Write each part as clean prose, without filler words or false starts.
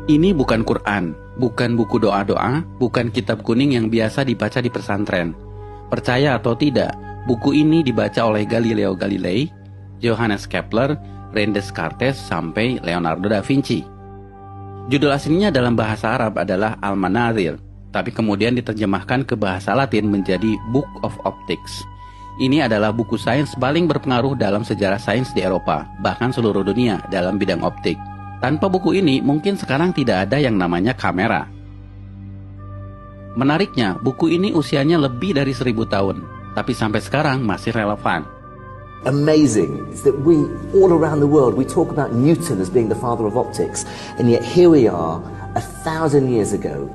Ini bukan Quran, bukan buku doa-doa, bukan kitab kuning yang biasa dibaca di pesantren. Percaya atau tidak, buku ini dibaca oleh Galileo Galilei, Johannes Kepler, René Descartes, sampai Leonardo da Vinci. Judul aslinya dalam bahasa Arab adalah Al-Manazil, tapi kemudian diterjemahkan ke bahasa Latin menjadi Book of Optics. Ini adalah buku sains paling berpengaruh dalam sejarah sains di Eropa, bahkan seluruh dunia dalam bidang optik. Tanpa buku ini, mungkin sekarang tidak ada yang namanya kamera. Menariknya, buku ini usianya lebih dari 1000 tahun, tapi sampai sekarang masih relevan. Amazing is that we, all around the world, we talk about Newton as being the father of optics, and yet here we are, 1,000 years ago.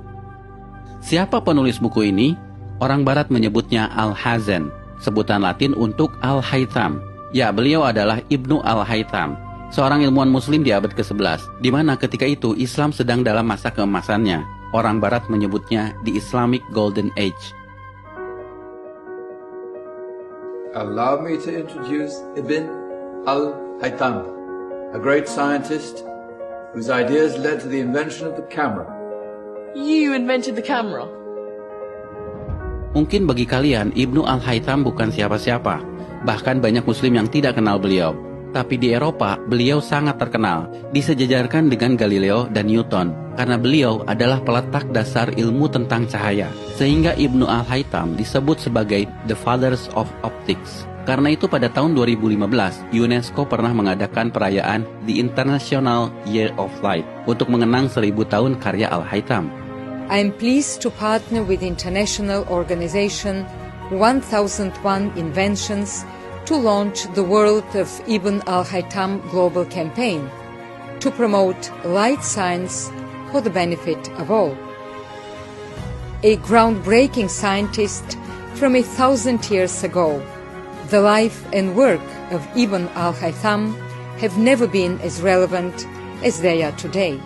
Siapa penulis buku ini? Orang Barat menyebutnya Al-Hazen, sebutan Latin untuk Al-Haytham. Ya, beliau adalah Ibnu Al-Haytham, seorang ilmuwan muslim di abad ke-11, di mana ketika itu Islam sedang dalam masa keemasannya. Orang Barat menyebutnya the Islamic Golden Age. Allow me to introduce Ibn Al-Haytham, a great scientist whose ideas led to the invention of the camera. You invented the camera? Mungkin bagi kalian, Ibnu Al-Haytham bukan siapa-siapa. Bahkan banyak muslim yang tidak kenal beliau. Tapi di Eropa, beliau sangat terkenal, disejajarkan dengan Galileo dan Newton, karena beliau adalah peletak dasar ilmu tentang cahaya. Sehingga Ibnu Al-Haytham disebut sebagai The Fathers of Optics. Karena itu pada tahun 2015, UNESCO pernah mengadakan perayaan The International Year of Light untuk mengenang 1000 tahun karya Al-Haytham. I am pleased to partner with international organization 1001 Inventions to launch the World of Ibn Al-Haytham Global Campaign to promote light science for the benefit of all. A groundbreaking scientist from 1,000 years ago, the life and work of Ibn Al-Haytham have never been as relevant as they are today.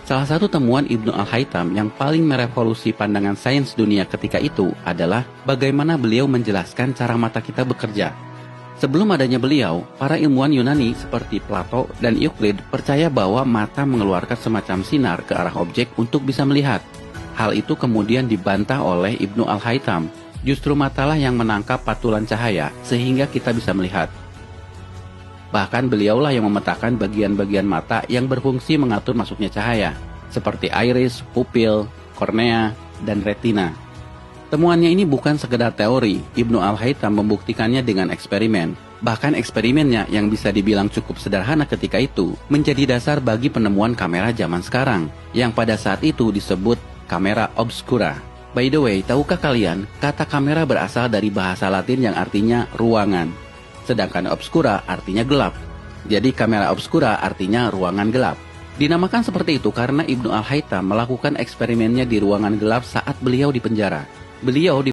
Salah satu temuan Ibnu Al-Haytham yang paling merevolusi pandangan sains dunia ketika itu adalah bagaimana beliau menjelaskan cara mata kita bekerja. Sebelum adanya beliau, para ilmuwan Yunani seperti Plato dan Euclid percaya bahwa mata mengeluarkan semacam sinar ke arah objek untuk bisa melihat. Hal itu kemudian dibantah oleh Ibnu Al-Haytham. Justru matalah yang menangkap patulan cahaya sehingga kita bisa melihat. Bahkan beliaulah yang memetakan bagian-bagian mata yang berfungsi mengatur masuknya cahaya, seperti iris, pupil, kornea, dan retina. Temuannya ini bukan sekedar teori, Ibnu Al-Haytham membuktikannya dengan eksperimen. Bahkan eksperimennya yang bisa dibilang cukup sederhana ketika itu, menjadi dasar bagi penemuan kamera zaman sekarang, yang pada saat itu disebut kamera obscura. By the way, tahukah kalian, kata kamera berasal dari bahasa Latin yang artinya ruangan. Sedangkan obscura artinya gelap. Jadi kamera obscura artinya ruangan gelap. Dinamakan seperti itu karena Ibnu Al-Haytham melakukan eksperimennya di ruangan gelap saat beliau di penjara. Beliau